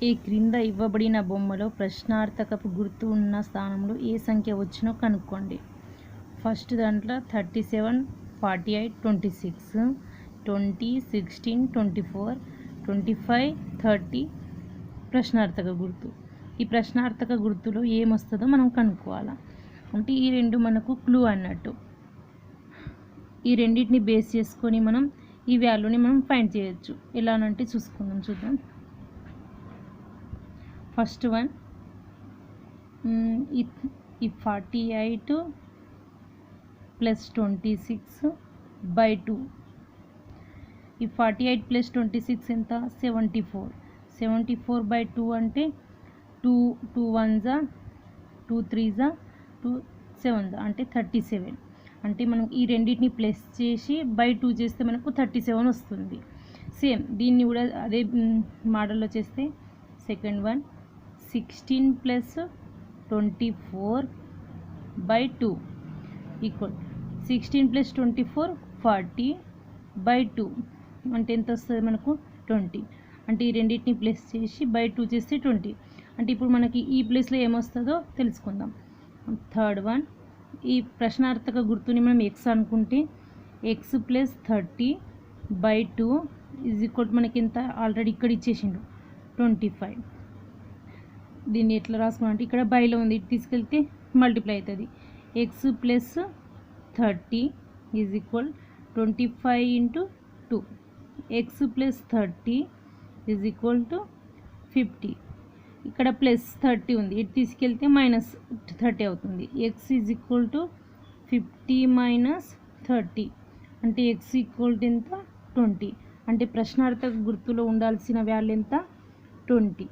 ఈ క్రింద ఇవ్వబడిన బొమ్మలో ప్రశ్నార్థకపు గుర్తు ఉన్న స్థానంలో ఏ సంఖ్య వచ్చినో కనుక్కోండి. ఫస్ట్ దాంట్లో 37, 48, 26, 20, 16, 24, 25, 30 ప్రశ్నార్థక గుర్తు. ఈ ప్రశ్నార్థక గుర్తులో ఏమొస్తుందో మనం కనుక్కోవాలి. అంటే ఈ రెండు మనకు క్లూ అన్నట్టు. ఈ రెండింటిని బేస్ చేసుకొని మనం ఈ వాల్యూని మనం ఫైండ్ చేయొచ్చు. ఎలానంటే చూద్దాం. ఫస్ట్ వన్, ఈ 48 ప్లస్ 26 బై 2. ఈ 48 ప్లస్ 26 ఎంత? 74. 74 బై 2 అంటే 2 1s 2 3s 2 7s అంటే 37. అంటే మనం ఈ రెండింటిని ప్లస్ చేసి బై 2 చేస్తే మనకు 37 వస్తుంది. సేమ్ దీన్ని కూడా అదే మోడల్లో చేస్తే second one 16 plus 24 by 2 equal 16 plus 24 40 by 2 అంటే ఎంత వస్తుంది మనకు? 20. అంటే ఈ రెండింటిని ప్లస్ చేసి బై 2 చేస్తే 20. అంటే ఇప్పుడు మనకి ఈ ప్లేస్లో ఏమొస్తుందో తెలుసుకుందాం. థర్డ్ వన్, ఈ ప్రశ్నార్థక గుర్తుని మనం ఎక్స్ అనుకుంటే X plus 30 by 2 is equal మనకి ఎంత? ఆల్రెడీ ఇక్కడ ఇచ్చేసిండు 25. దీన్ని ఎట్లా రాసుకోవాలంటే ఇక్కడ బైలో ఉంది, ఇటు తీసుకెళ్తే మల్టిప్లై అవుతుంది. X plus 30 is equal 25 into 2. X plus 30 is equal to 50. ఇక్కడ ప్లస్ 30 ఉంది, ఇటు తీసుకెళ్తే మైనస్ 30 అవుతుంది. X is equal to 50 minus 30 అంటే ఎక్స్ ఈక్వల్ టు ఎంత? 20. అంటే ప్రశ్నార్థక గుర్తులో ఉండాల్సిన వాల్యూ ఎంత? 20.